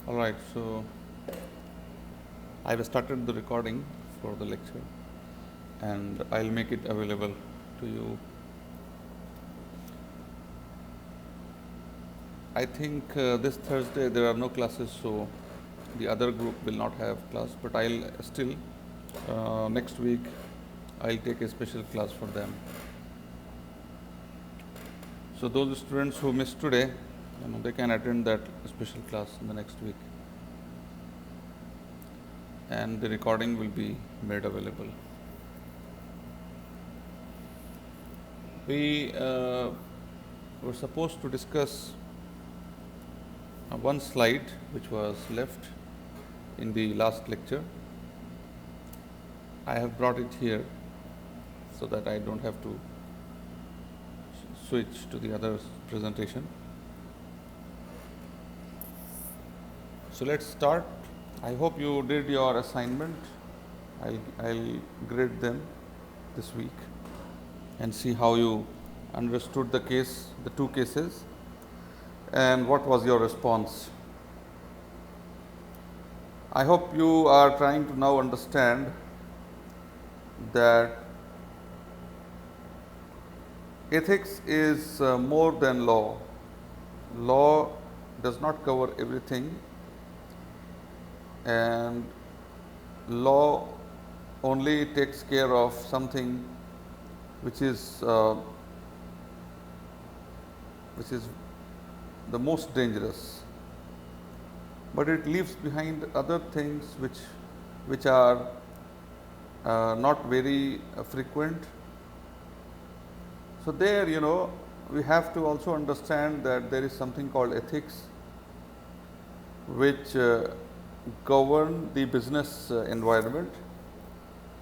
All right, so I have started the recording for the lecture and I'll make it available to you. I think this Thursday there are no classes, so the other group will not have class, but I'll still next week I'll take a special class for them. So those students who missed today, they can attend that special class in the next week, and the recording will be made available. We were supposed to discuss one slide which was left in the last lecture. I have brought it here so that I don't have to switch to the other presentation. So let's start. I hope you did your assignment. I'll grade them this week and see how you understood the two cases, and what was your response. I hope you are trying to now understand that ethics is more than law. Law does not cover everything, and law only takes care of something which is the most dangerous, but it leaves behind other things which are not very frequent. So there, we have to also understand that there is something called ethics, which govern the business environment,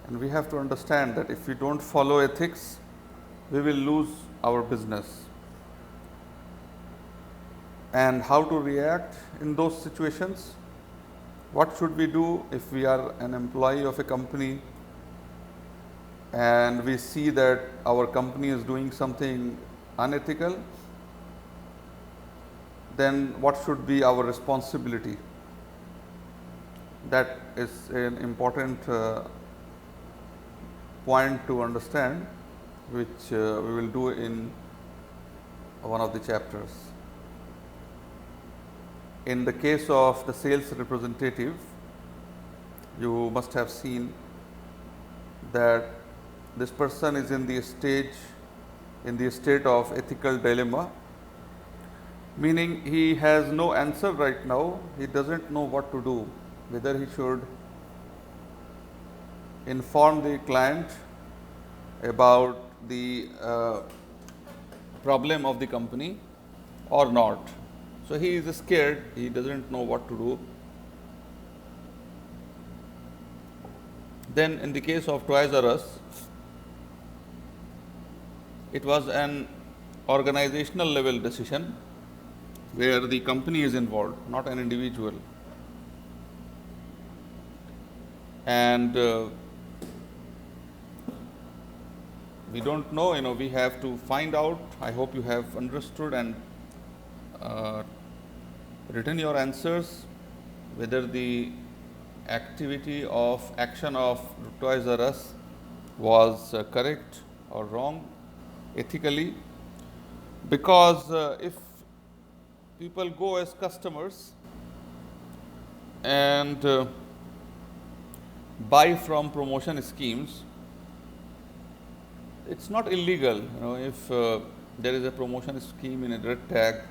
and we have to understand that if we don't follow ethics, we will lose our business. And how to react in those situations? What should we do if we are an employee of a company and we see that our company is doing something unethical? Then what should be our responsibility? That is an important point to understand, which we will do in one of the chapters. In the case of the sales representative, you must have seen that this person is in the state of ethical dilemma, meaning he has no answer right now. He doesn't know what to do, whether he should inform the client about the problem of the company or not. So he is scared, he doesn't know what to do. Then in the case of Toys R Us, it was an organizational level decision where the company is involved, not an individual. And we don't know, we have to find out. I hope you have understood and written your answers, whether the action of Toys R Us was correct or wrong ethically, because if people go as customers and buy from promotion schemes, it's not illegal. If there is a promotion scheme in a red tag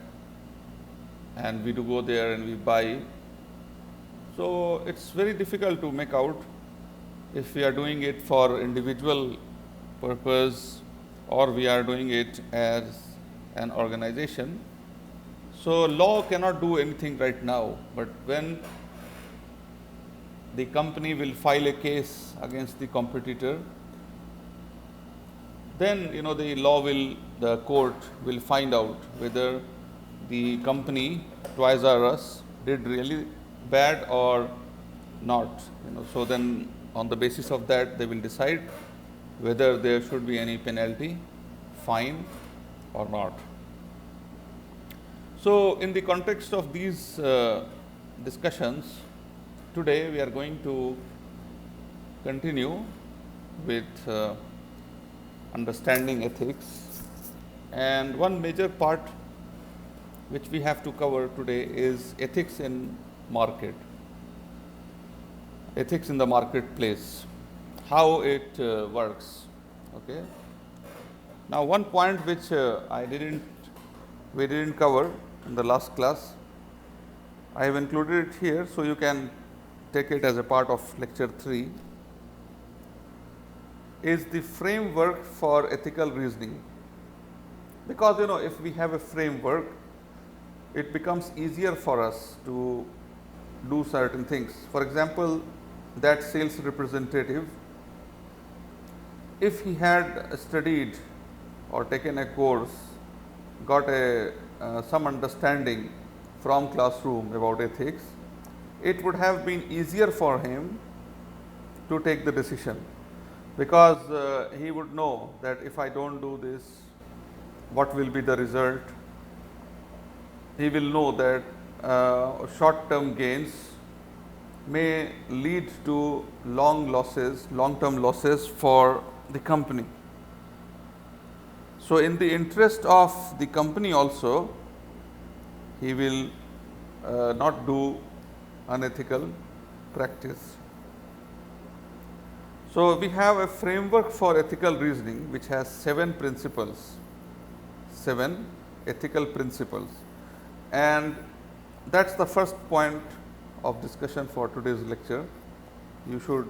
and we do go there and we buy, so it's very difficult to make out if we are doing it for individual purpose or we are doing it as an organization. So law cannot do anything right now, but when the company will file a case against the competitor, then the court will find out whether the company Toys R Us did really bad or not. So then on the basis of that, they will decide whether there should be any penalty, fine or not. So in the context of these discussions, today we are going to continue with understanding ethics, and one major part which we have to cover today is ethics in market, ethics in the marketplace, how it works. Okay. Now, one point which we didn't cover in the last class, I have included it here, so you can take it as a part of lecture 3, is the framework for ethical reasoning. Because if we have a framework, it becomes easier for us to do certain things. For example, that sales representative, if he had studied or taken a course, got some understanding from classroom about ethics, it would have been easier for him to take the decision, because he would know that if I don't do this, what will be the result. He will know that short-term gains may lead to long-term losses for the company. So, in the interest of the company also, he will not do unethical practice. So, we have a framework for ethical reasoning which has 7 principles, 7 ethical principles, and that is the first point of discussion for today's lecture. You should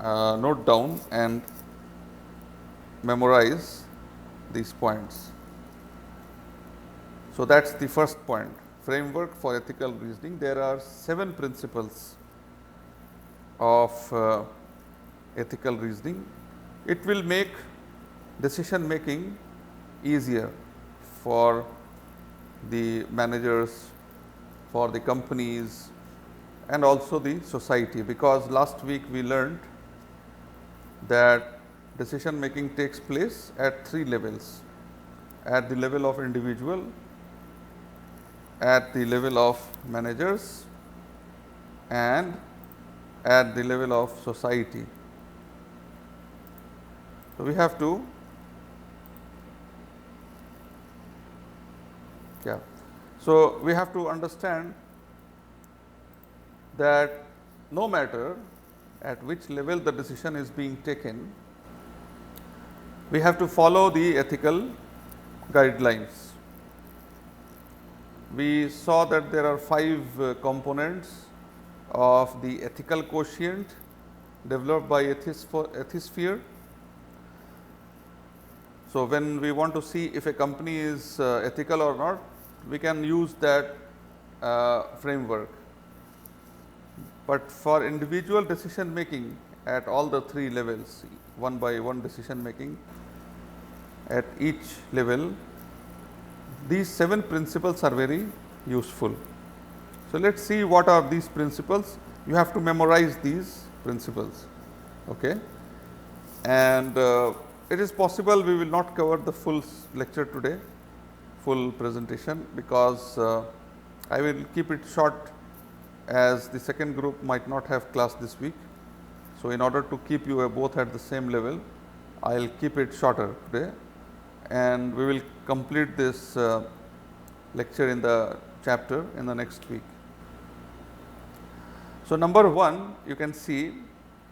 note down and memorize these points. So, that is the first point, framework for ethical reasoning. There are 7 principles of ethical reasoning. It will make decision making easier for the managers, for the companies, and also the society, because last week we learned that decision making takes place at 3 levels: at the level of individual, at the level of managers, and at the level of society. So, we have to So, we have to understand that no matter at which level the decision is being taken, we have to follow the ethical guidelines. We saw that there are 5 components of the ethical quotient developed by ethisphere. So, when we want to see if a company is ethical or not, we can use that framework. But for individual decision making at all the 3 levels, one by one decision making at each level, these 7 principles are very useful. So, let us see what are these principles. You have to memorize these principles. Okay. And it is possible we will not cover the full lecture today, full presentation, because I will keep it short, as the second group might not have class this week. So, in order to keep you both at the same level, I will keep it shorter today, and we will complete this lecture in the chapter in the next week. So, number 1, you can see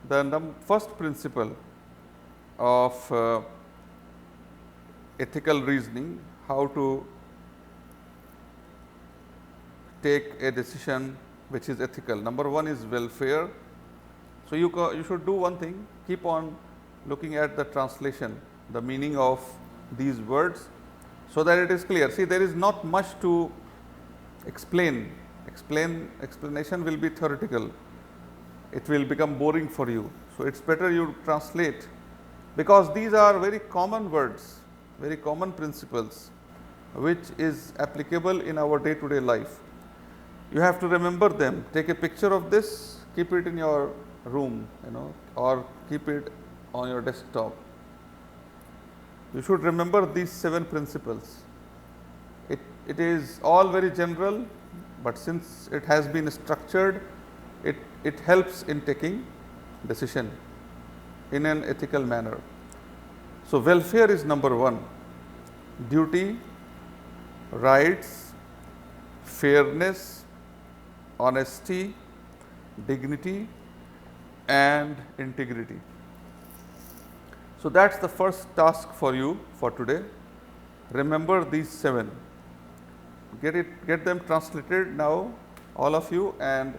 the first principle of ethical reasoning, how to take a decision which is ethical. Number 1 is welfare. So, you should do one thing, keep on looking at the translation, the meaning of these words, so that it is clear. See, there is not much to explain. Explanation will be theoretical. It will become boring for you. So, it is better you translate, because these are very common words, very common principles, which is applicable in our day to day life. You have to remember them. Take a picture of this, keep it in your room, or keep it on your desktop. You should remember these 7 principles. It is all very general, but since it has been structured, it helps in taking decision in an ethical manner. So, welfare is number 1, duty, rights, fairness, honesty, dignity and integrity. So, that is the first task for you for today. Remember these 7, get them translated now, all of you, and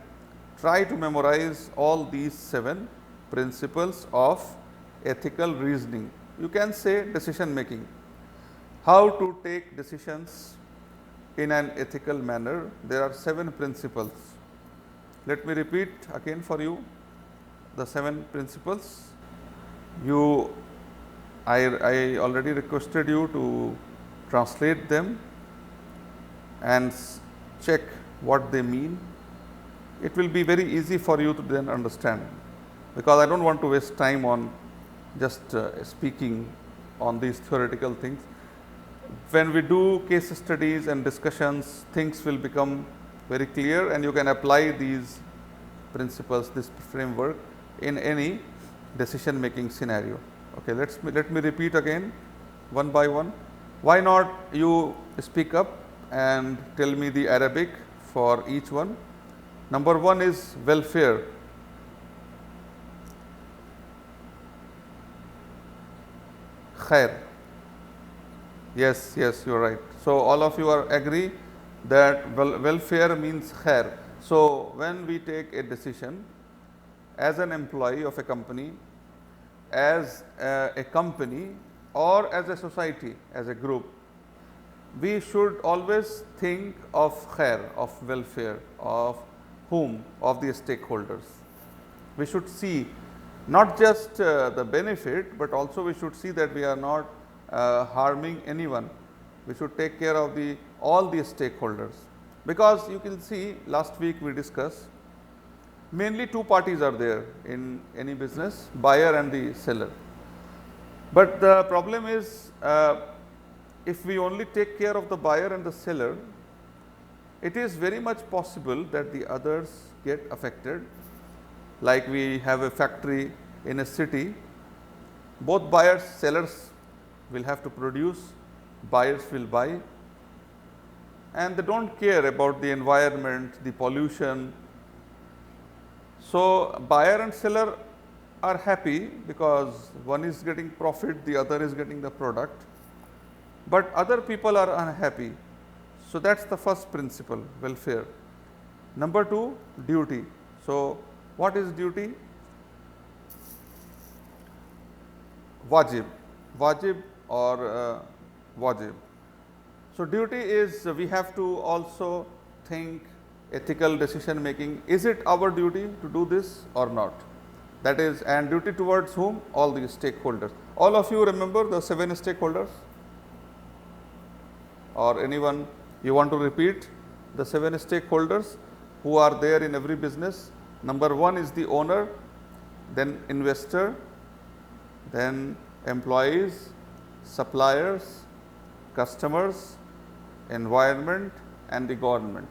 try to memorize all these 7 principles of ethical reasoning. You can say decision making, how to take decisions in an ethical manner. There are 7 principles. Let me repeat again for you the 7 principles. I already requested you to translate them and check what they mean. It will be very easy for you to then understand, because I do not want to waste time on just speaking on these theoretical things. When we do case studies and discussions, things will become very clear and you can apply these principles, this framework in any decision making scenario. Okay, let me repeat again one by one. Why not you speak up and tell me the Arabic for each one. Number 1 is welfare. Khair. Yes, you are right. So, all of you are agree that welfare means khair. So, when we take a decision as an employee of a company, as a company or as a society, as a group, we should always think of khair, of welfare, of whom? Of the stakeholders. We should see not just the benefit, but also we should see that we are not harming anyone. We should take care of all the stakeholders, because you can see last week we discussed mainly 2 parties are there in any business, buyer and the seller. But the problem is, if we only take care of the buyer and the seller, it is very much possible that the others get affected. Like we have a factory in a city, both buyers, sellers will have to produce, buyers will buy, and they do not care about the environment, the pollution. So, buyer and seller are happy because one is getting profit, the other is getting the product, but other people are unhappy. So, that is the first principle, welfare. Number 2, duty. So, what is duty? Wajib or wajib. So, duty is we have to also think ethical decision making. Is it our duty to do this or not? That is, and duty towards whom? All the stakeholders. All of you remember the 7 stakeholders, or anyone you want to repeat the 7 stakeholders who are there in every business? Number 1 is the owner, then investor, then employees, suppliers, customers, environment and the government.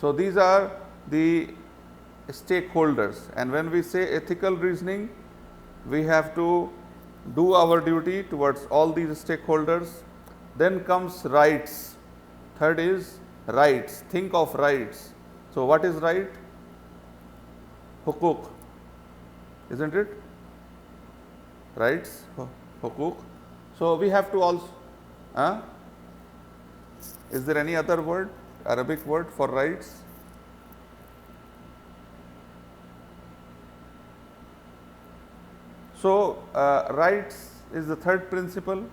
So, these are the stakeholders, and when we say ethical reasoning, we have to do our duty towards all these stakeholders. Then comes rights. Third is rights. Think of rights. So, what is right? Hukuk, isn't it? Rights, hukuk. So, we have to also, is there any other word, Arabic word for rights? So, rights is the third principle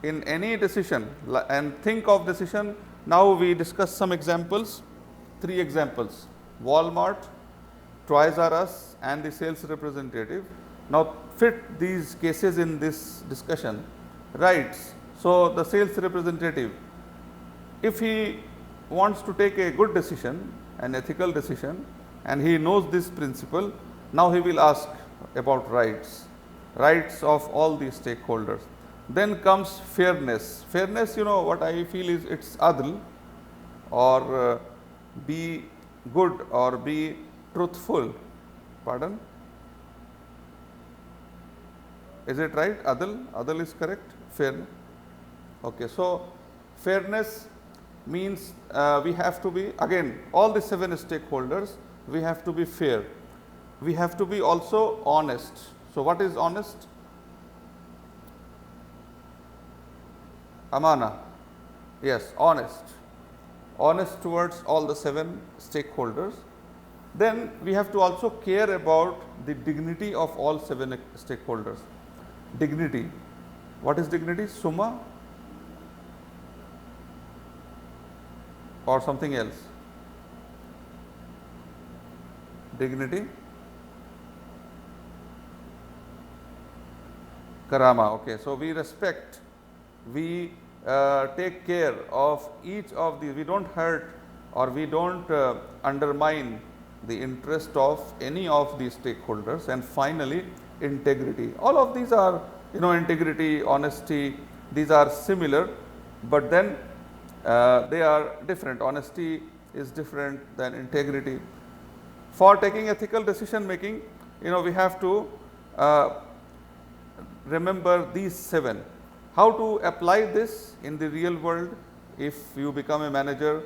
in any decision, and think of decision. Now, we discuss some examples, 3 examples: Walmart, Toys R Us and the sales representative. Now, fit these cases in this discussion. Rights. So, the sales representative, if he wants to take a good decision, an ethical decision, and he knows this principle, now he will ask about rights, rights of all the stakeholders. Then comes fairness. Fairness, you know what I feel is, it's adl, or be good or be truthful. Pardon? Is it right? Adil? Adil is correct? Fair. Okay. So, fairness means we have to be, again, all the 7 stakeholders, we have to be fair. We have to be also honest. So, what is honest? Amana. Yes, honest. Honest towards all the 7 stakeholders. Then we have to also care about the dignity of all 7 stakeholders. Dignity. What is dignity? Summa or something else? Dignity. Karama. Okay. So, we respect, we take care of each of these, we don't hurt or we don't undermine the interest of any of these stakeholders. And finally, integrity. All of these are, integrity, honesty, these are similar, but then they are different. Honesty is different than integrity. For taking ethical decision making, we have to remember these 7. How to apply this in the real world? If you become a manager,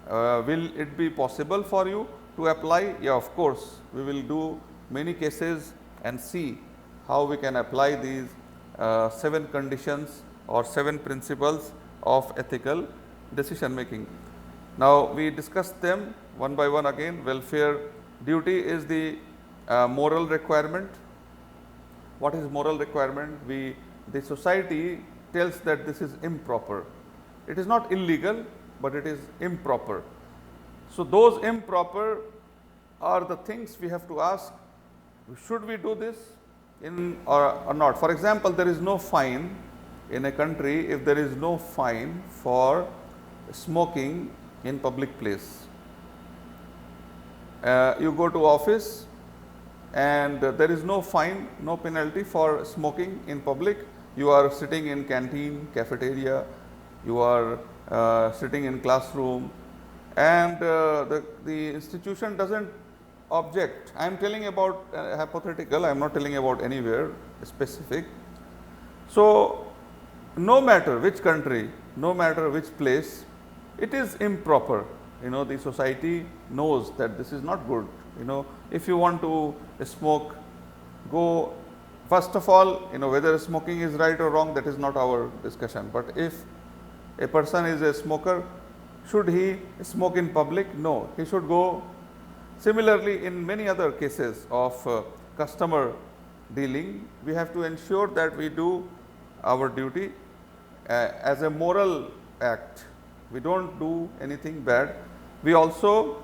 will it be possible for you to apply? Yeah, of course, we will do many cases and see how we can apply these 7 conditions or 7 principles of ethical decision making. Now, we discussed them one by one again. Welfare duty is the moral requirement. What is moral requirement? The society tells that this is improper. It is not illegal, but it is improper. So, those improper are the things we have to ask, should we do this or not? For example, there is no fine in a country if there is no fine for smoking in public place. You go to office and there is no fine, no penalty for smoking in public. You are sitting in canteen, cafeteria, you are sitting in classroom, and the institution doesn't object. I am telling about hypothetical, I am not telling about anywhere specific. So, no matter which country, no matter which place, it is improper. The society knows that this is not good. If you want to smoke, go, first of all, whether smoking is right or wrong, that is not our discussion. But if a person is a smoker, should he smoke in public? No, he should go. Similarly, in many other cases of customer dealing, we have to ensure that we do our duty as a moral act. We don't do anything bad. We also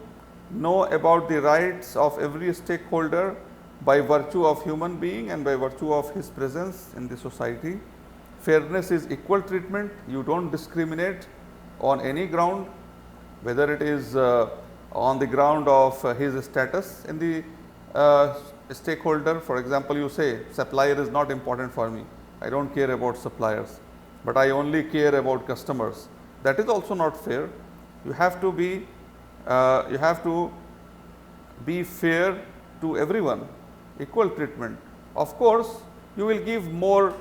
know about the rights of every stakeholder by virtue of human being and by virtue of his presence in the society. Fairness is equal treatment. You don't discriminate on any ground, whether it is on the ground of his status in the stakeholder. For example, you say supplier is not important for me. I don't care about suppliers, but I only care about customers. That is also not fair. You have to be fair to everyone, equal treatment. Of course, you will give more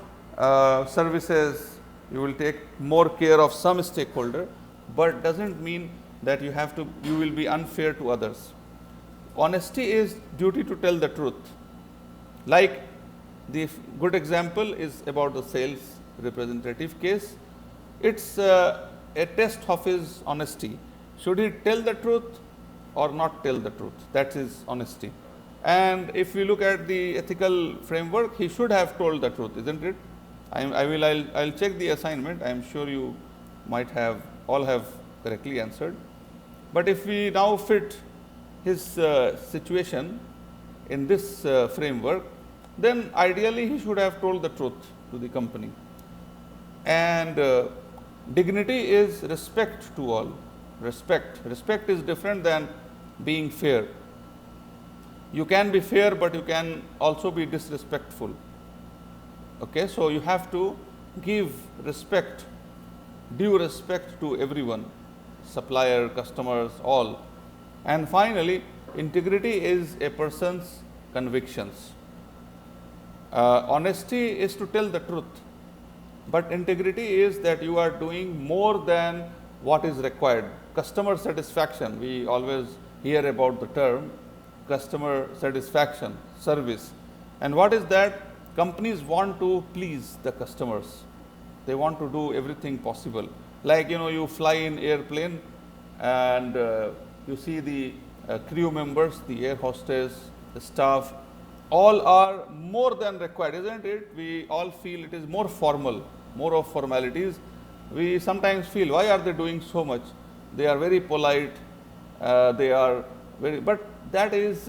services, you will take more care of some stakeholder, but doesn't mean that you will be unfair to others. Honesty is duty to tell the truth. Like the good example is about the sales representative case. It's a test of his honesty. Should he tell the truth or not tell the truth? That is honesty. And if we look at the ethical framework, he should have told the truth, isn't it? I'll check the assignment. I am sure you might have all have correctly answered. But if we now fit his situation in this framework, then ideally he should have told the truth to the company. And dignity is respect to all. Respect is different than being fair. You can be fair, but you can also be disrespectful. Okay, so you have to give respect, due respect to everyone, supplier, customers, all. And finally, integrity is a person's convictions. Honesty is to tell the truth, but integrity is that you are doing more than what is required. Customer satisfaction, we always hear about the term customer satisfaction, service. And what is that? Companies want to please the customers. They want to do everything possible. Like, you fly in airplane and you see the crew members, the air hostess, the staff, all are more than required, isn't it? We all feel it is more formal, more of formalities. We sometimes feel, why are they doing so much? They are very polite, they are very, but that is,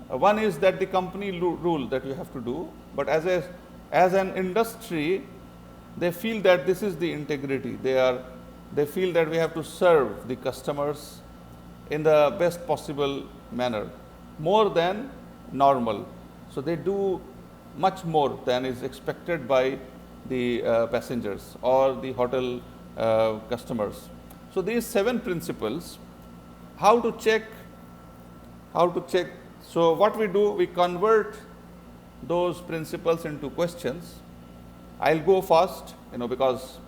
one is that the company rule that you have to do, but as an industry, they feel that this is the integrity. They feel that we have to serve the customers in the best possible manner, more than normal. So they do much more than is expected by the passengers or the hotel customers. So these 7 principles, how to check. So what we do, we convert those principles into questions. I'll go fast, because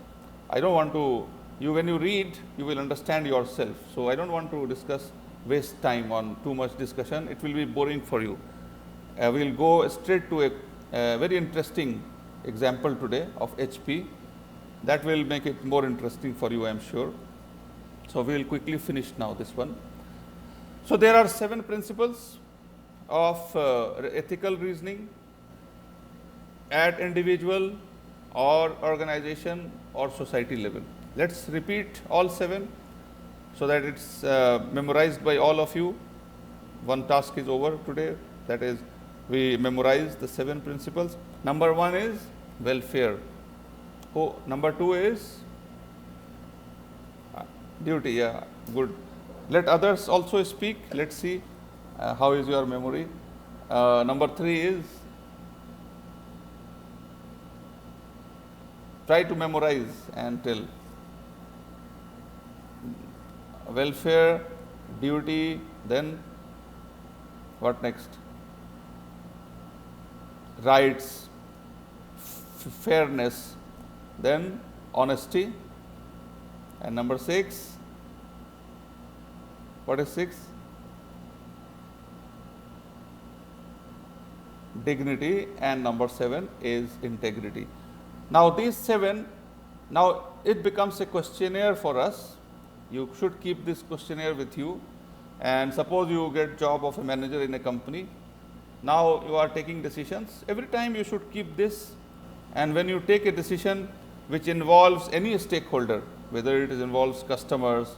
I don't want to, when you read, you will understand yourself. So I don't want to waste time on too much discussion. It will be boring for you. We'll go straight to a very interesting example today of HP. That will make it more interesting for you, I'm sure. So we'll quickly finish now this one. So there are 7 principles of ethical reasoning at individual or organization or society level. Let's repeat all 7 so that it's memorized by all of you. One task is over today, that is, we memorize the 7 principles. Number 1 is welfare. Number 2 is duty. Yeah, good. Let others also speak. Let's see how is your memory. Number 3 is try to memorize and tell. Welfare, duty, then what next? Rights, fairness, then honesty, and number 6, what is 6? Dignity, and number 7 is integrity. Now these 7, now it becomes a questionnaire for us. You should keep this questionnaire with you, and suppose you get job of a manager in a company. Now you are taking decisions. Every time you should keep this, and when you take a decision which involves any stakeholder, whether it involves customers,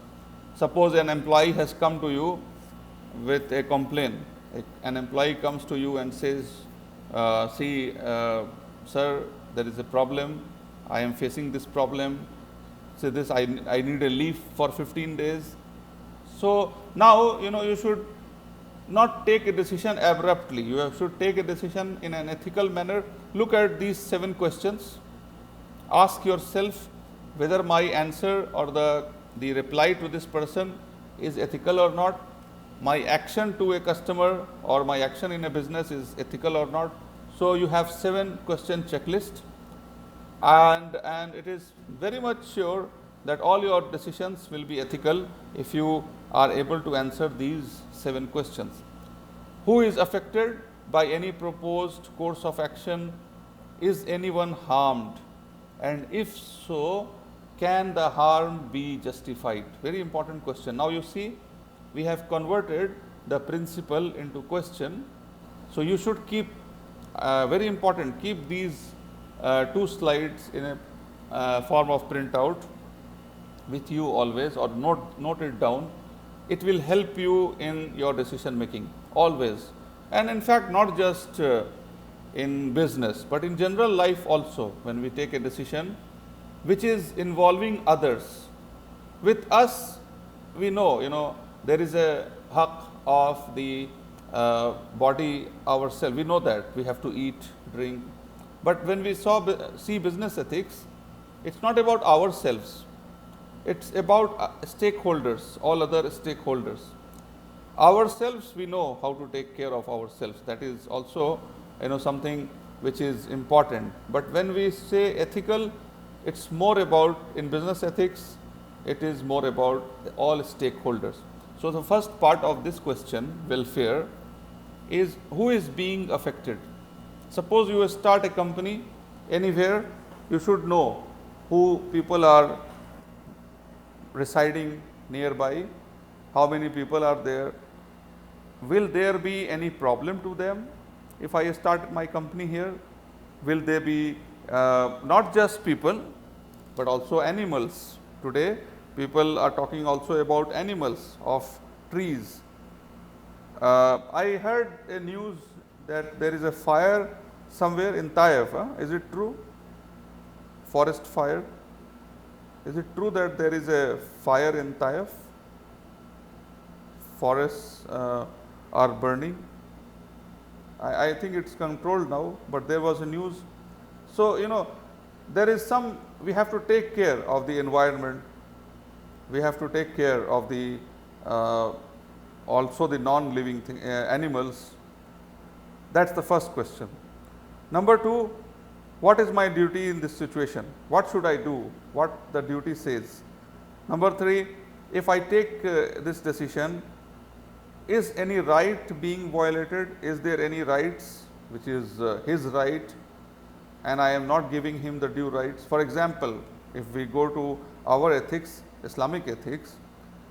suppose an employee has come to you with a complaint. An employee comes to you and says, sir, there is a problem. I am facing this problem. Say this, I need a leave for 15 days. So now, you should not take a decision abruptly. You should take a decision in an ethical manner. Look at these 7 questions. Ask yourself whether my answer or the reply to this person is ethical or not. My action to a customer or my action in a business is ethical or not. So you have 7 question checklist, and it is very much sure that all your decisions will be ethical if you are able to answer these 7 questions. Who is affected by any proposed course of action? Is anyone harmed? And if so, can the harm be justified? Very important question. Now you see, we have converted the principle into question. So you should keep, very important, keep these 2 slides in a form of printout with you always, or note it down. It will help you in your decision making always, and in fact not just in business but in general life also. When we take a decision which is involving others, with us, we know there is a haq of the body ourselves. We know that we have to eat, drink, but when we see business ethics, it's not about ourselves. it's about stakeholders, all other stakeholders. Ourselves, we know how to take care of ourselves. That is also, something which is important. But when we say ethical, it's more about, in business ethics, it is more about all stakeholders. So the first part of this question, welfare, is who is being affected. Suppose you start a company anywhere, you should know who people are residing nearby, how many people are there, will there be any problem to them if I start my company here, will there be not just people but also animals. Today people are talking also about animals of trees. I heard a news that there is a fire somewhere in Taif. Is it true? Forest fire. Is it true that there is a fire in Taif? Forests are burning. I think it's controlled now, but there was a news. So, there is we have to take care of the environment. We have to take care of the also the non-living animals. That's the first question. Number two, what is my duty in this situation? What should I do? What the duty says. Number three, if I take this decision, is any right being violated? Is there any rights which is his right and I am not giving him the due rights? For example, if we go to our ethics, Islamic ethics,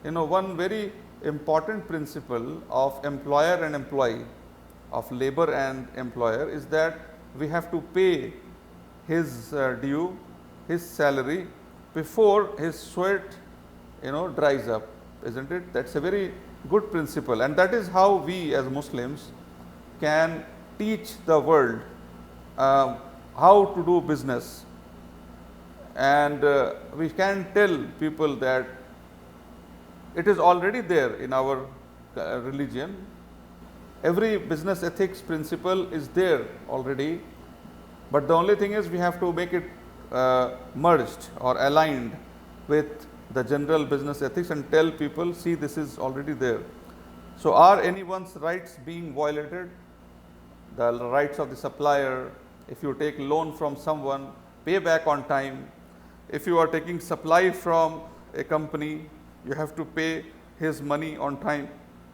one very important principle of employer and employee, of labor and employer, is that we have to pay his due, his salary before his sweat dries up, isn't it? That's a very good principle, and that is how we as Muslims can teach the world how to do business, and we can tell people that it is already there in our religion. Every business ethics principle is there already, but the only thing is we have to make it merged or aligned with the general business ethics and tell people, see, this is already there. So are anyone's rights being violated? The rights of the supplier, if you take loan from someone, pay back on time. If you are taking supply from a company, you have to pay his money on time.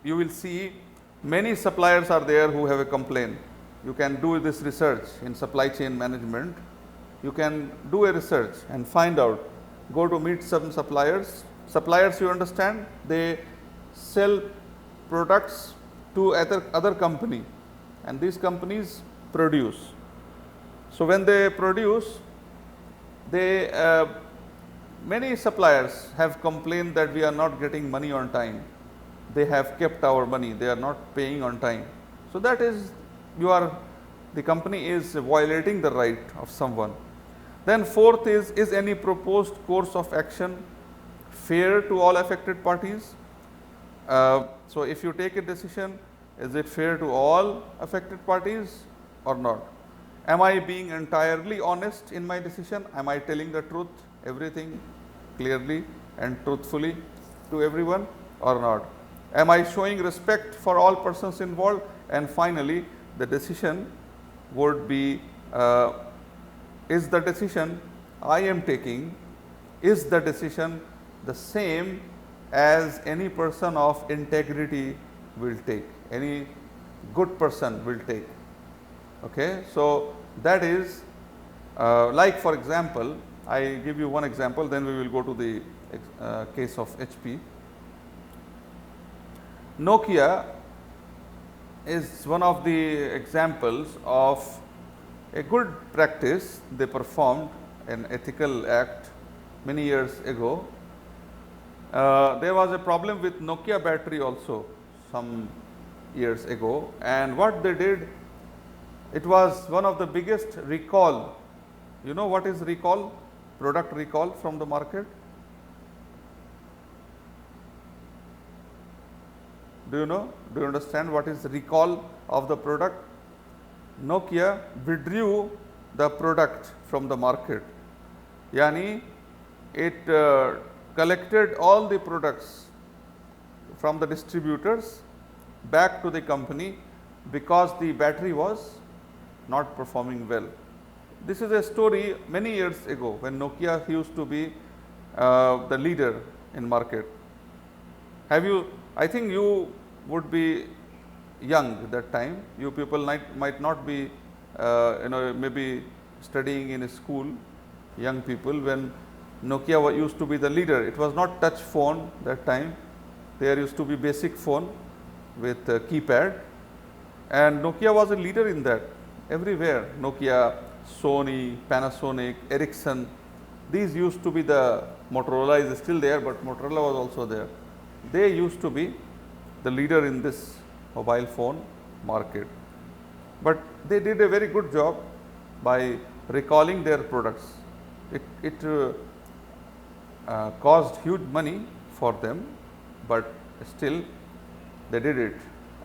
You will see many suppliers are there who have a complaint. You can do this research in supply chain management. You can do a research and find out. Go to meet some suppliers. Suppliers, you understand, they sell products to other company, and these companies produce. So when they produce, many suppliers have complained that we are not getting money on time. They have kept our money, they are not paying on time. So that is, the company is violating the right of someone. Then fourth is any proposed course of action fair to all affected parties? So if you take a decision, is it fair to all affected parties or not? Am I being entirely honest in my decision? Am I telling the truth, everything clearly and truthfully to everyone or not? Am I showing respect for all persons involved? And finally, the decision would be, is the decision I am taking, is the decision the same as any person of integrity will take, any good person will take. Okay. So that is like, for example, I give you one example, then we will go to the case of HP. Nokia is one of the examples of a good practice they performed, an ethical act many years ago. There was a problem with Nokia battery also some years ago, and what they did, it was one of the biggest recall. You know what is recall? Product recall from the market. Do you know? Do you understand what is recall of the product? Nokia withdrew the product from the market. Yani it collected all the products from the distributors back to the company because the battery was not performing well. This is a story many years ago when Nokia used to be the leader in market. I think you would be young at that time. You people might not be, maybe studying in a school, young people, when Nokia used to be the leader. It was not touch phone that time. There used to be basic phone with keypad, and Nokia was a leader in that everywhere. Nokia, Sony, Panasonic, Ericsson, these used to be the, Motorola is still there, but Motorola was also there. They used to be the leader in this mobile phone market. But they did a very good job by recalling their products. It cost huge money for them, but still they did it.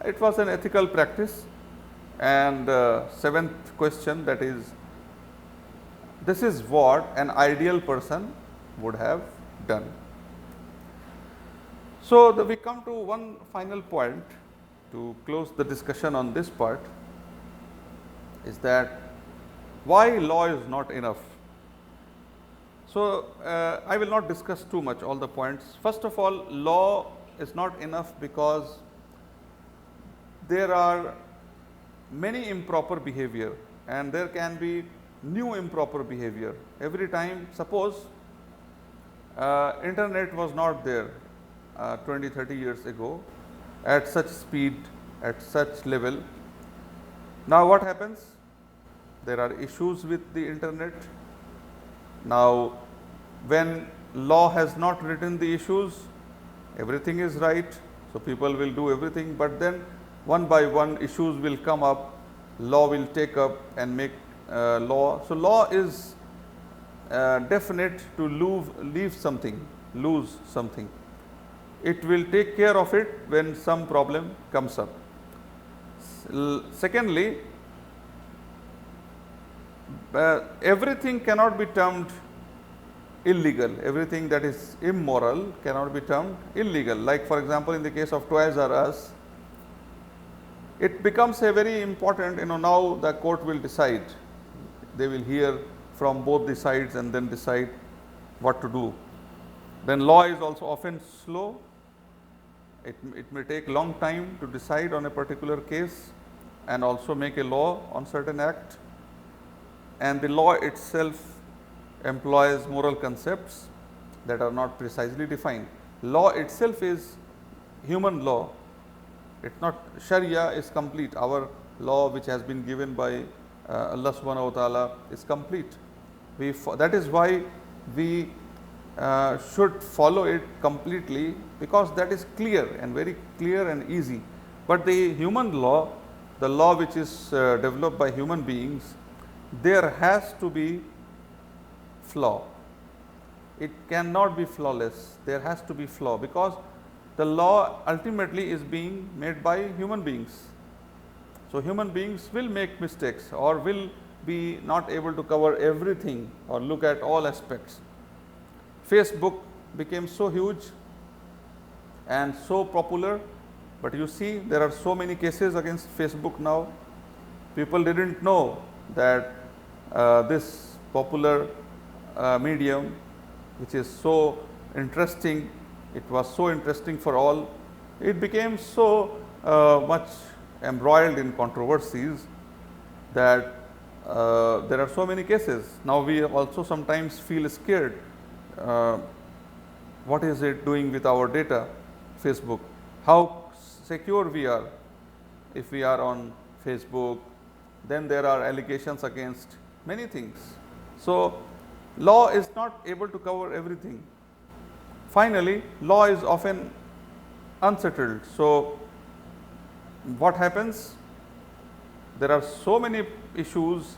It was an ethical practice. And seventh question, that is, this is what an ideal person would have done. So, we come to one final point to close the discussion on this part, is that why law is not enough. So, I will not discuss too much all the points. First of all, law is not enough because there are many improper behavior, and there can be new improper behavior every time. Suppose internet was not there 20-30 years ago at such speed, at such level. Now what happens? There are issues with the internet. Now when law has not written the issues, everything is right, so people will do everything, but then one by one issues will come up, law will take up and make law. So law is definite to lose something. It will take care of it when some problem comes up. Secondly, everything cannot be termed illegal. Everything that is immoral cannot be termed illegal. Like for example, in the case of Toys R Us, it becomes a very important, now the court will decide. They will hear from both the sides and then decide what to do. Then law is also often slow. It may take long time to decide on a particular case and also make a law on certain act. And the law itself employs moral concepts that are not precisely defined. Law itself is human law. It's not, Sharia is complete. Our law, which has been given by Allah subhanahu wa ta'ala, is complete. That is why we should follow it completely, because that is clear and very clear and easy. But the human law, the law which is developed by human beings, there has to be flaw. It cannot be flawless. There has to be flaw, because the law ultimately is being made by human beings. So human beings will make mistakes or will be not able to cover everything or look at all aspects. Facebook became so huge and so popular, but you see there are so many cases against Facebook now. People didn't know that this popular medium, which is so interesting, it was so interesting for all, it became so much embroiled in controversies that there are so many cases. Now we also sometimes feel scared. What is it doing with our data, Facebook? How secure we are if we are on Facebook? Then there are allegations against many things. So law is not able to cover everything. Finally, law is often unsettled. So what happens? There are so many issues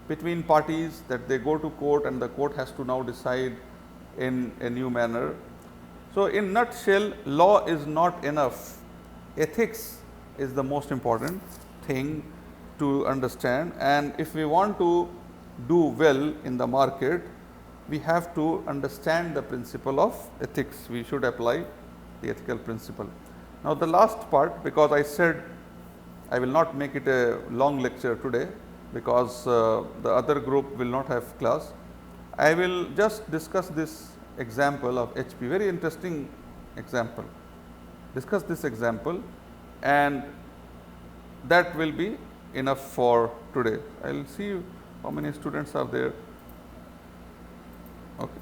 between parties that they go to court, and the court has to now decide in a new manner. So in nutshell, law is not enough. Ethics is the most important thing to understand, and if we want to do well in the market, we have to understand the principle of ethics. We should apply the ethical principle. Now, the last part, because I said I will not make it a long lecture today, because the other group will not have class. I will just discuss this example of HP, very interesting example. Discuss this example, and that will be enough for today. I will see how many students are there. Okay,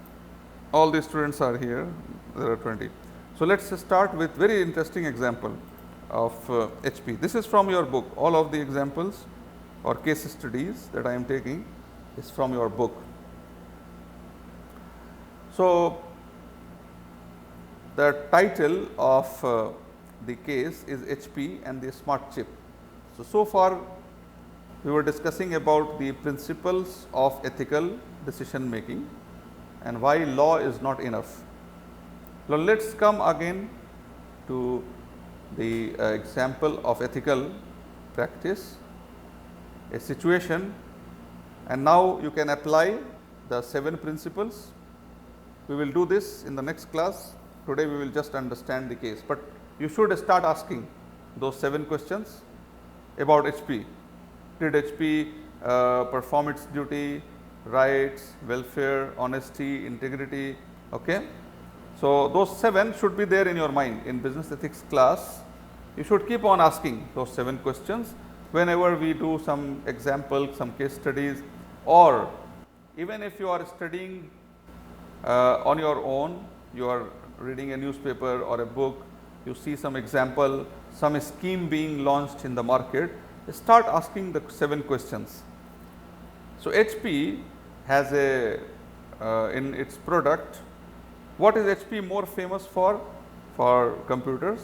all the students are here. There are 20. So let us start with very interesting example of HP. This is from your book. All of the examples or case studies that I am taking is from your book. So the title of the case is HP and the smart chip. So far we were discussing about the principles of ethical decision making and why law is not enough. Now let us come again to the example of ethical practice, a situation, and now you can apply the 7 principles. We will do this in the next class. Today we will just understand the case, but you should start asking those 7 questions about HP. Did HP perform its duty, rights, welfare, honesty, integrity? Okay. So those 7 should be there in your mind. In business ethics class, you should keep on asking those 7 questions whenever we do some examples, some case studies, or even if you are studying on your own, you are reading a newspaper or a book, you see some example, some scheme being launched in the market, start asking the 7 questions. So HP has a in its product, what is HP more famous for? For computers,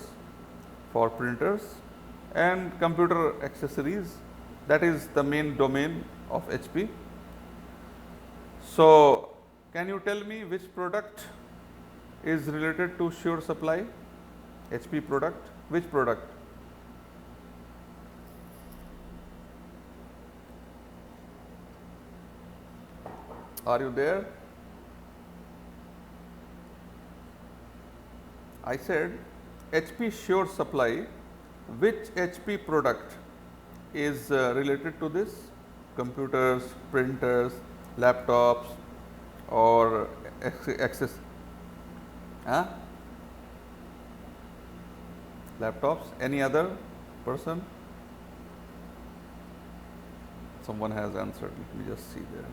for printers and computer accessories. That is the main domain of HP. So can you tell me which product is related to sure supply? HP product, which product? Are you there? I said HP sure supply, which HP product is related to this? Computers, printers, laptops or access? Laptops? Any other person? Someone has answered. Let me just see there.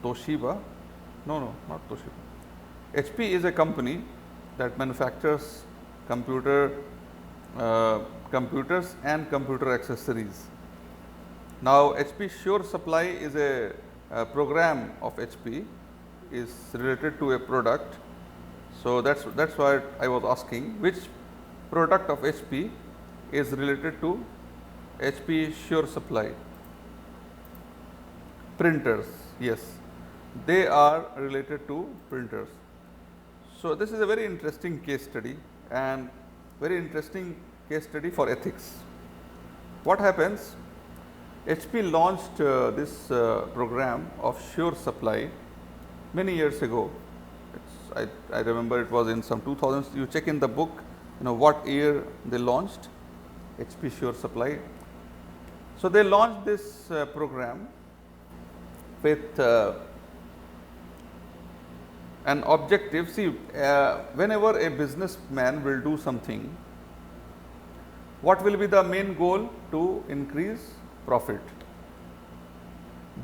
Toshiba? No, not Toshiba. HP is a company that manufactures computers and computer accessories. Now, HP Sure Supply is a program of HP, is related to a product. So that's why I was asking which product of HP is related to HP Sure Supply. Printers, yes, they are related to printers. So this is a very interesting case study and very interesting case study for ethics. What happens? HP launched this program of Sure Supply many years ago. I remember it was in some 2000s. You check in the book, what year they launched HP Sure Supply. So they launched this program with an objective. See, whenever a businessman will do something, what will be the main goal? To increase profit.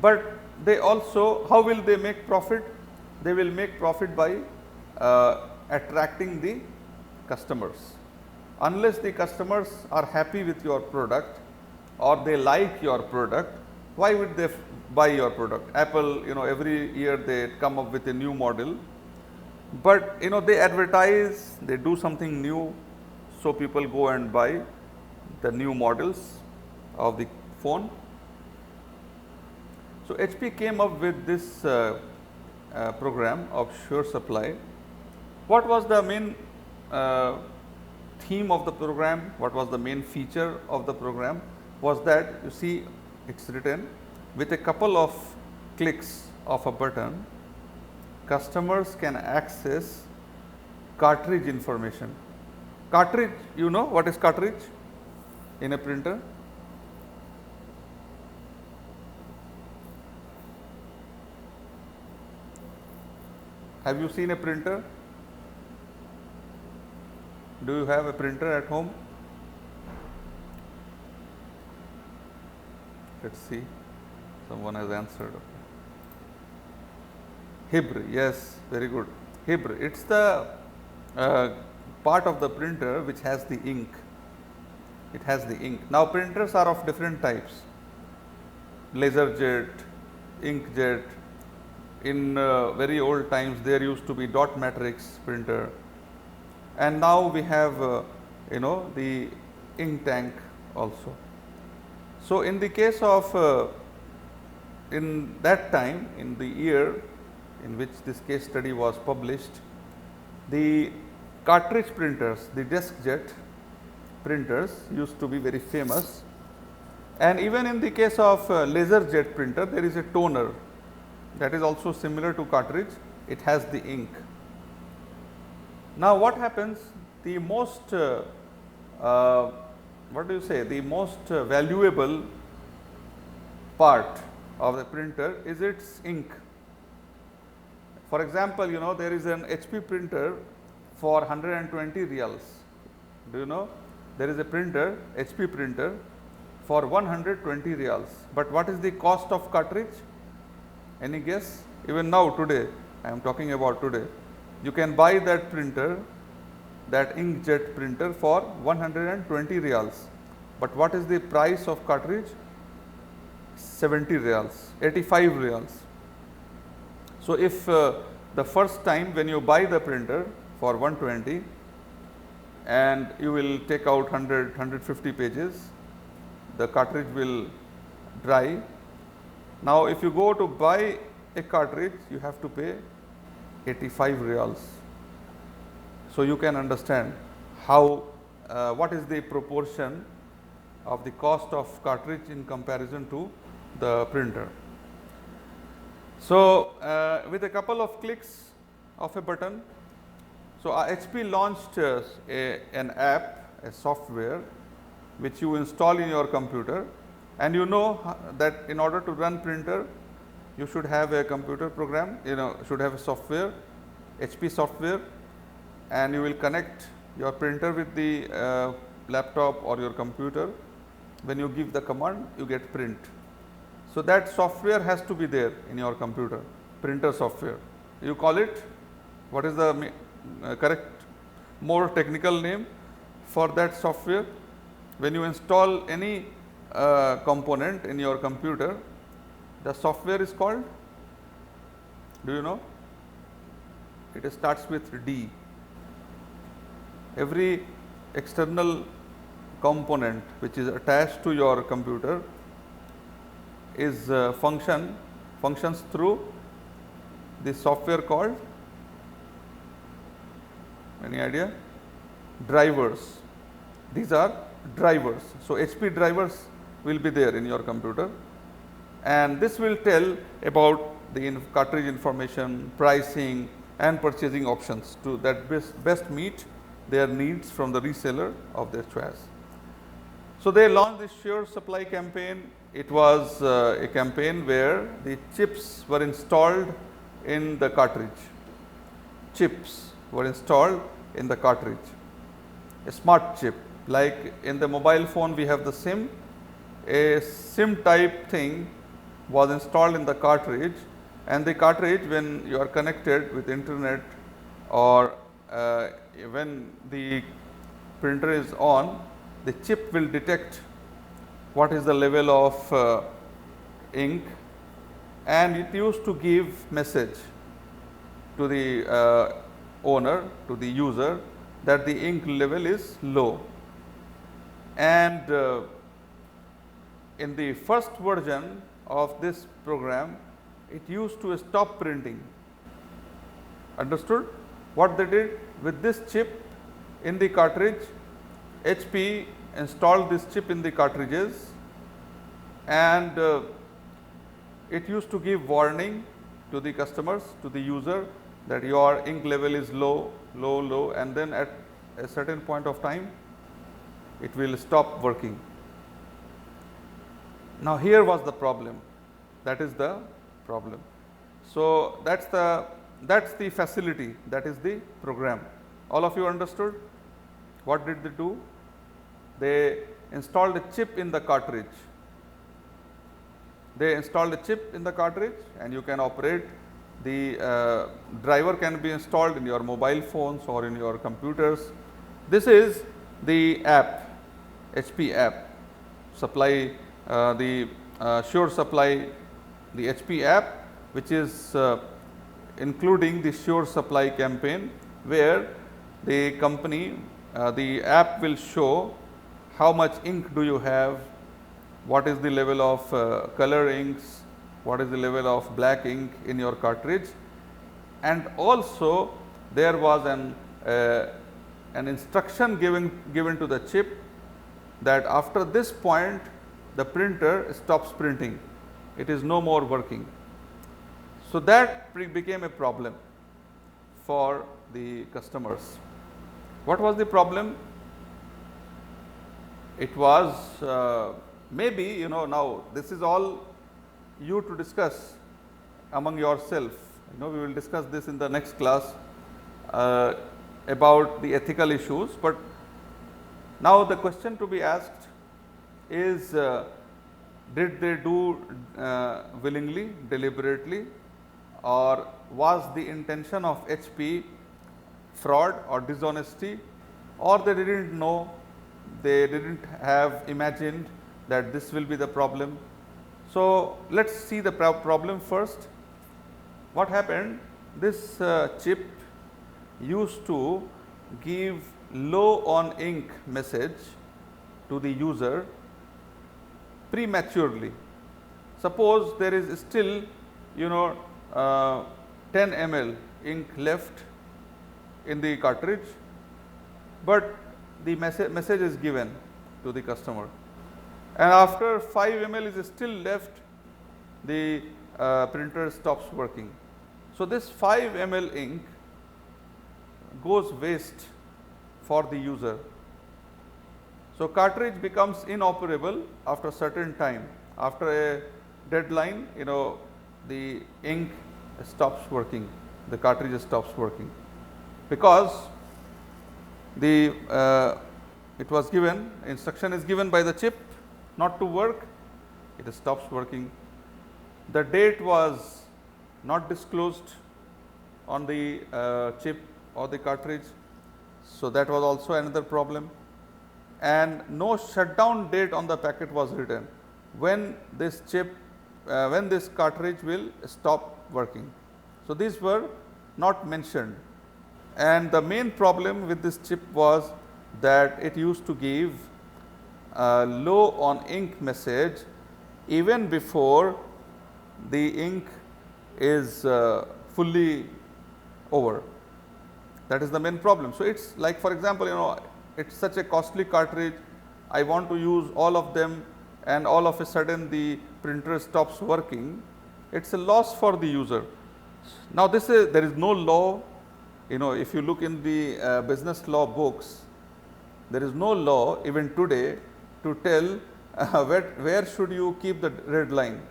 But they also, how will they make profit? They will make profit by attracting the customers. Unless the customers are happy with your product or they like your product, why would they buy your product? Apple, every year they come up with a new model, but they advertise, they do something new, so people go and buy the new models of the phone. So HP came up with this program of Sure Supply. What was the main theme of the program, what was the main feature of the program was that, you see, it's written with a couple of clicks of a button, customers can access cartridge information. Cartridge, you know what is cartridge in a printer? Have you seen a printer? Do you have a printer at home? Let's see, someone has answered. Hibr, yes, very good. Hibr, it's the part of the printer which has the ink. It has the ink. Now printers are of different types, laserjet, inkjet. In very old times there used to be dot matrix printer, and now we have the ink tank also. So in the case of in that time, in the year in which this case study was published, the cartridge printers, the deskjet printers used to be very famous, and even in the case of laserjet printer there is a toner that is also similar to cartridge, it has the ink. Now what happens, the most the most valuable part of the printer is its ink. For example, there is an HP printer for 120 reals. Do you know? There is a printer, HP printer for 120 reals. But what is the cost of cartridge? Any guess? Even now, today, I am talking about today, you can buy that printer, that inkjet printer for 120 reals. But what is the price of cartridge? 70 reals, 85 reals. So if the first time when you buy the printer for 120 and you will take out 150 pages, the cartridge will dry. Now if you go to buy a cartridge, you have to pay 85 reals. So you can understand how what is the proportion of the cost of cartridge in comparison to the printer. So with a couple of clicks of a button, so HP launched an app, a software which you install in your computer, and you know that in order to run printer you should have a computer program, should have a software, HP software, and you will connect your printer with the laptop or your computer. When you give the command, you get print. So that software has to be there in your computer, printer software. You call it, what is the correct, more technical name for that software? When you install any component in your computer, the software is called, do you know? It starts with D. Every external component which is attached to your computer is functions through the software called, any idea? Drivers. These are drivers. So HP drivers will be there in your computer, and this will tell about the cartridge information, pricing and purchasing options to that best meet their needs from the reseller of their choice. So they launched this sure supply campaign. It was a campaign where the chips were installed in the cartridge. Chips were installed in the cartridge. A smart chip, like in the mobile phone we have the SIM, a SIM type thing was installed in the cartridge, and the cartridge, when you are connected with internet or when the printer is on, the chip will detect what is the level of ink, and it used to give message to the owner, to the user, that the ink level is low. And in the first version of this program, it used to stop printing. Understood? What they did with this chip in the cartridge, HP installed this chip in the cartridges, and it used to give warning to the customers, to the user, that your ink level is low, and then at a certain point of time it will stop working. Now, here was the problem. That is the problem. So, that's the facility, that is the program. All of you understood? What did they do? They installed a chip in the cartridge. They installed a chip in the cartridge, and you can operate. The driver can be installed in your mobile phones or in your computers. This is the app, HP app, supply the Sure Supply, the HP app, which is including the Sure Supply campaign, where the company, the app will show how much ink do you have, what is the level of color inks, what is the level of black ink in your cartridge, and also there was an instruction given to the chip that after this point the printer stops printing, it is no more working. So, that became a problem for the customers. What was the problem? It was maybe, now this is all you to discuss among yourself. We will discuss this in the next class about the ethical issues, but now the question to be asked is, did they do willingly, deliberately, or was the intention of HP fraud or dishonesty, or they didn't know, they didn't have imagined that this will be the problem. So, let us see the problem first. What happened? This chip used to give low on ink message to the user prematurely. Suppose there is still 10 ml ink left in the cartridge, but the message is given to the customer, and after 5 ml is still left, the printer stops working. So, this 5 ml ink goes waste for the user. So, cartridge becomes inoperable after a certain time. After a deadline, the ink stops working, the cartridge stops working, because the it was given, instruction is given by the chip not to work, it stops working. The date was not disclosed on the chip or the cartridge, so that was also another problem, and no shutdown date on the packet was written when this chip, when this cartridge will stop working. So, these were not mentioned, and the main problem with this chip was that it used to give low on ink message even before the ink is fully over. That is the main problem. So, it is like, for example, it is such a costly cartridge, I want to use all of them, and all of a sudden the printer stops working, it is a loss for the user. Now, there is no law, if you look in the business law books, there is no law even today to tell where should you keep the red line,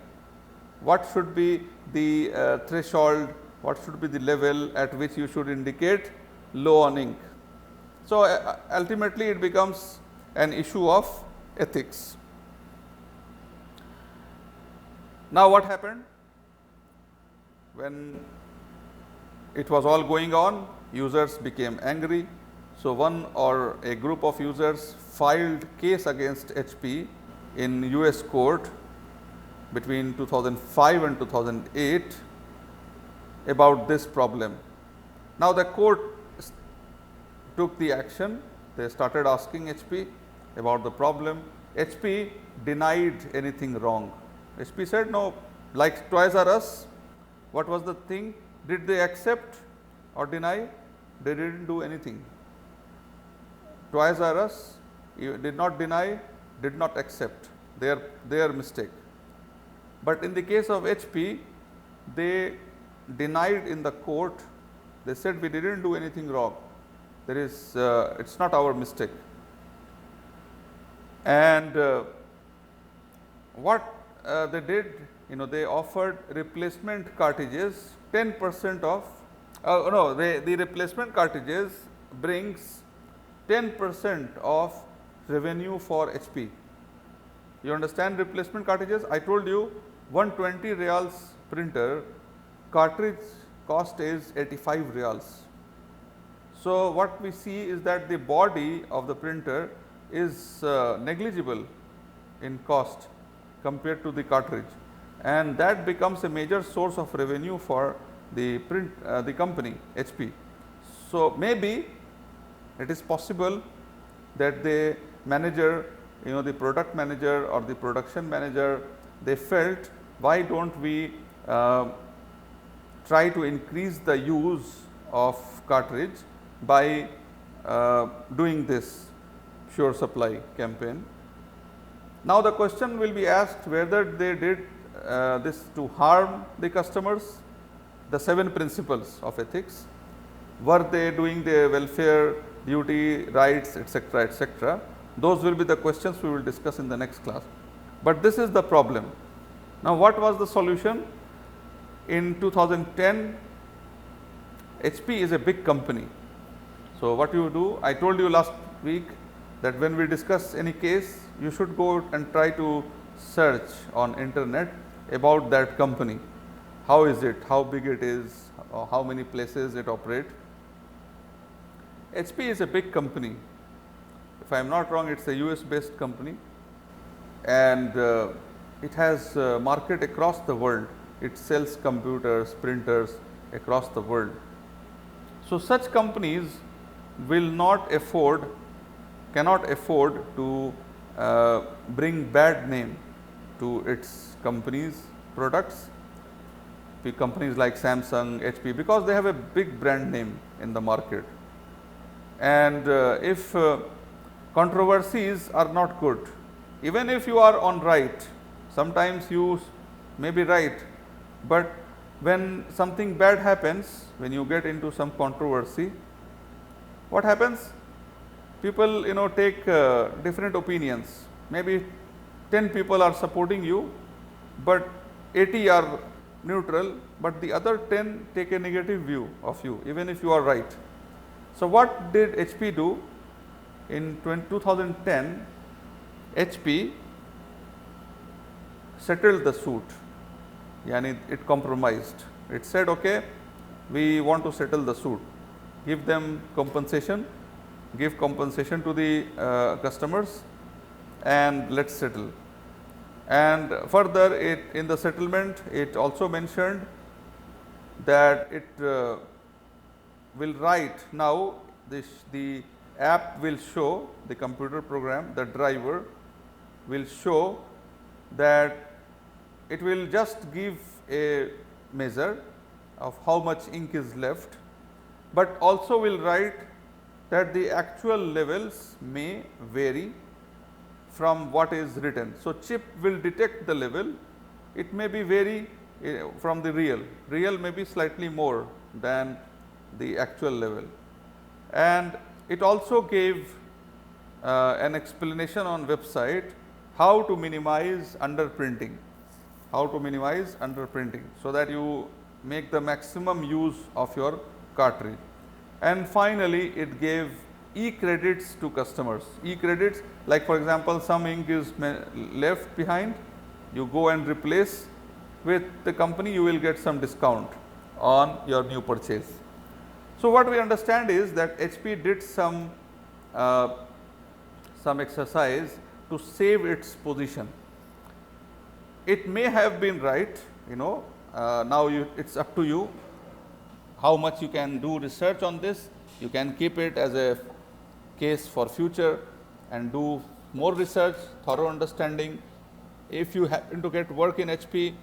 what should be the threshold, what should be the level at which you should indicate low on ink. So, ultimately it becomes an issue of ethics. Now, what happened? When it was all going on, users became angry. So, one or a group of users filed case against HP in US court between 2005 and 2008 about this problem. Now, the court took the action, they started asking HP about the problem. HP denied anything wrong. HP said, no, like Toys R Us, what was the thing? Did they accept or deny? They didn't do anything. Toys R Us did not deny, did not accept, their mistake. But in the case of HP, they denied in the court. They said we didn't do anything wrong. There is, it's not our mistake. And what they did, they offered replacement cartridges 10% of, the replacement cartridges brings 10% of revenue for HP. You understand replacement cartridges? I told you 120 reals printer cartridge cost is 85 reals. So what we see is that the body of the printer is negligible in cost compared to the cartridge, and that becomes a major source of revenue for the the company HP. So maybe it is possible that the manager, the product manager or the production manager, they felt, why don't we try to increase the use of cartridge by doing this sure supply campaign. Now the question will be asked whether they did this to harm the customers, the 7 principles of ethics. Were they doing their welfare, duty, rights, etc., etc.? Those will be the questions we will discuss in the next class. But this is the problem. Now what was the solution? In 2010, HP is a big company. So what you do, I told you last week that when we discuss any case, you should go and try to search on internet about that company. How is it, how big it is, or how many places it operates. HP is a big company. If I am not wrong, it's a US based company, and it has market across the world. It sells computers, printers across the world. So such companies will not afford, cannot afford to bring bad name to its company's products, companies like Samsung, HP, because they have a big brand name in the market. And if controversies are not good, even if you are on right, sometimes you may be right, but when something bad happens, when you get into some controversy, what happens? People take different opinions. Maybe 10 people are supporting you, but 80 are neutral, but the other 10 take a negative view of you, even if you are right. So what did HP do? In 2010, HP settled the suit. Yani it compromised. It said, okay, we want to settle the suit. Give them compensation, give compensation to the customers, and let's settle. And further, in the settlement, it also mentioned that it will write now, the app will show, the computer program, the driver will show that it will just give a measure of how much ink is left, but also will write that the actual levels may vary from what is written. So chip will detect the level, it may be vary from the real may be slightly more than the actual level. And it also gave an explanation on website how to minimize underprinting, so that you make the maximum use of your cartridge. And finally, it gave e-credits to customers. E-credits, like for example, some ink is left behind, you go and replace with the company, you will get some discount on your new purchase. So what we understand is that HP did some exercise to save its position. It may have been right, now it's up to you how much you can do research on this. You can keep it as a case for future and do more research, thorough understanding. If you happen to get work in HP,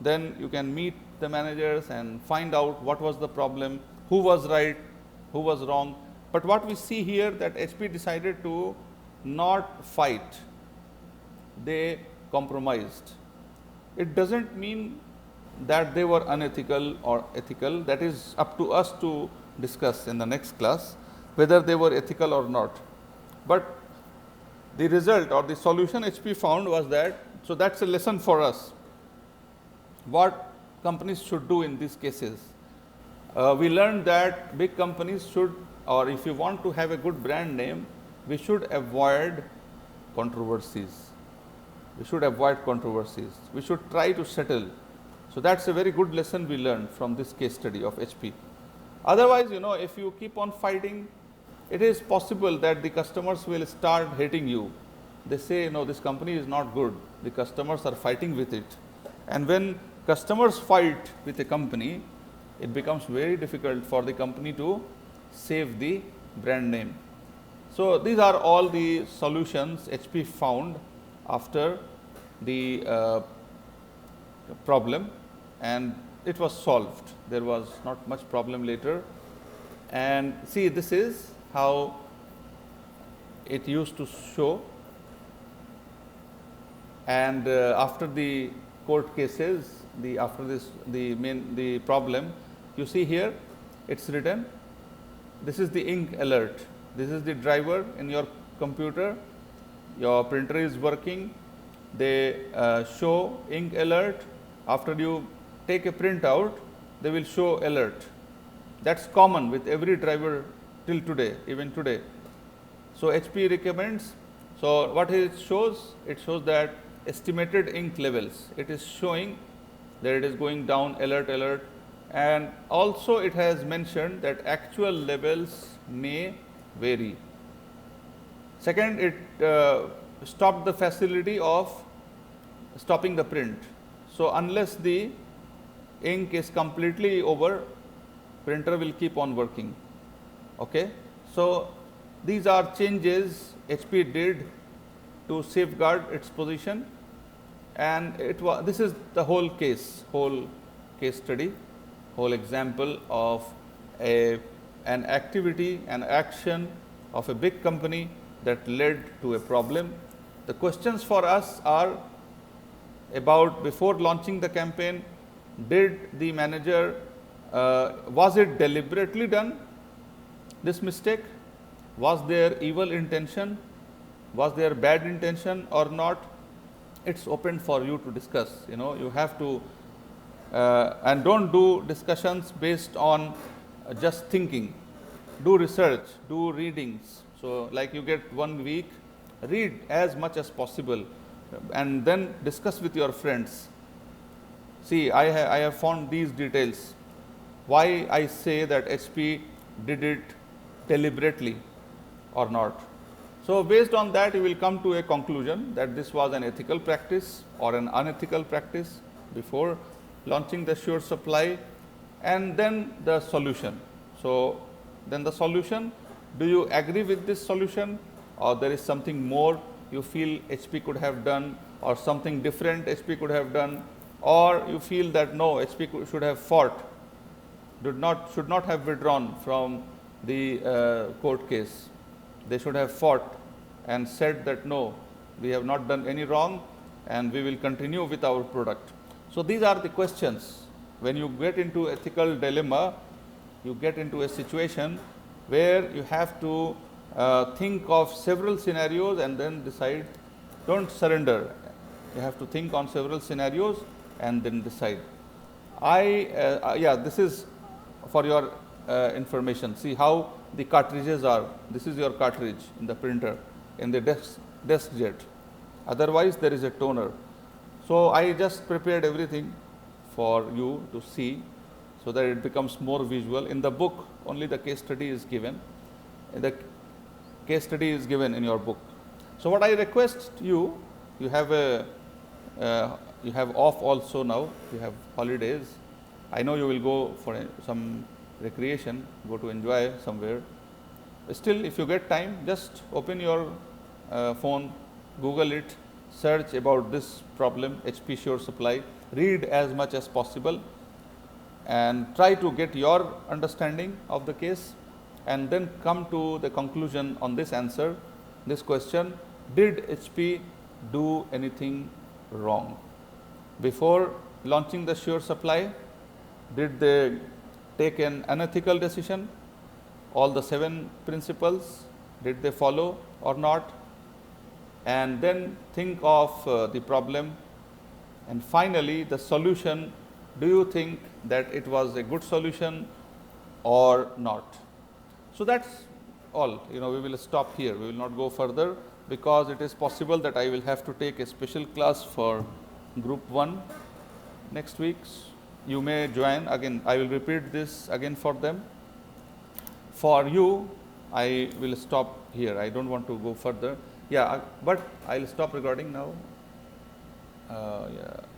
then you can meet the managers and find out what was the problem, who was right, who was wrong. But what we see here, that HP decided to not fight, they compromised. It doesn't mean that they were unethical or ethical. That is up to us to discuss in the next class, whether they were ethical or not. But the result or the solution HP found was that, so that's a lesson for us, what companies should do in these cases. We learned that big companies should, or if you want to have a good brand name, we should avoid controversies. We should avoid controversies. We should try to settle. So that's a very good lesson we learned from this case study of HP. Otherwise, if you keep on fighting, it is possible that the customers will start hating you. They say, no, this company is not good. The customers are fighting with it. And when customers fight with a company, it becomes very difficult for the company to save the brand name. So these are all the solutions HP found after the problem, and it was solved. There was not much problem later. And see, this is how it used to show. And after the court cases, after this, the problem, you see here, it's written, this is the ink alert. This is the driver in your computer. Your printer is working. They show ink alert. After you take a printout, they will show alert. That's common with every driver till today, even today. So HP recommends. So what it shows? It shows that estimated ink levels. It is showing that it is going down, alert, alert. And also it has mentioned that actual levels may vary. Second, it stopped the facility of stopping the print. So unless the ink is completely over, printer will keep on working. Okay. So these are changes HP did to safeguard its position, and this is the whole case study, whole example of an activity, an action of a big company that led to a problem. The questions for us are about, before launching the campaign, did the manager, was it deliberately done, this mistake? Was there evil intention? Was there bad intention or not? It's open for you to discuss. You have to, and don't do discussions based on just thinking. Do research, do readings. So like you get 1 week, read as much as possible and then discuss with your friends. See, I have found these details. Why I say that HP did it deliberately or not. So based on that, you will come to a conclusion that this was an ethical practice or an unethical practice before launching the sure supply, and then the solution. So then the solution, do you agree with this solution, or there is something more you feel HP could have done, or something different HP could have done, or you feel that no, HP should have fought, should not have withdrawn from the court case. They should have fought and said that no, we have not done any wrong and we will continue with our product. So these are the questions. When you get into ethical dilemma, you get into a situation where you have to think of several scenarios and then decide. Don't surrender. You have to think on several scenarios and then decide. This is for your information. See how the cartridges are. This is your cartridge in the printer, in the desk jet. Otherwise, there is a toner. So I just prepared everything for you to see so that it becomes more visual. In the book, only the case study is given. The case study is given in your book. So what I request you have off also now. You have holidays. I know you will go for some recreation, go to enjoy somewhere. Still, if you get time, just open your phone, Google it, search about this problem, HP Sure Supply, read as much as possible and try to get your understanding of the case, and then come to the conclusion on this answer this question: did HP do anything wrong? Before launching the sure supply, did they take an unethical decision? All the 7 principles, did they follow or not? And then think of the problem, and finally the solution. Do you think that it was a good solution or not? So that's all. We will stop here. We will not go further, because it is possible that I will have to take a special class for group 1 next week. You may join again. I will repeat this again for them. For you, I will stop here. I don't want to go further. Yeah, but I'll stop recording now. Yeah.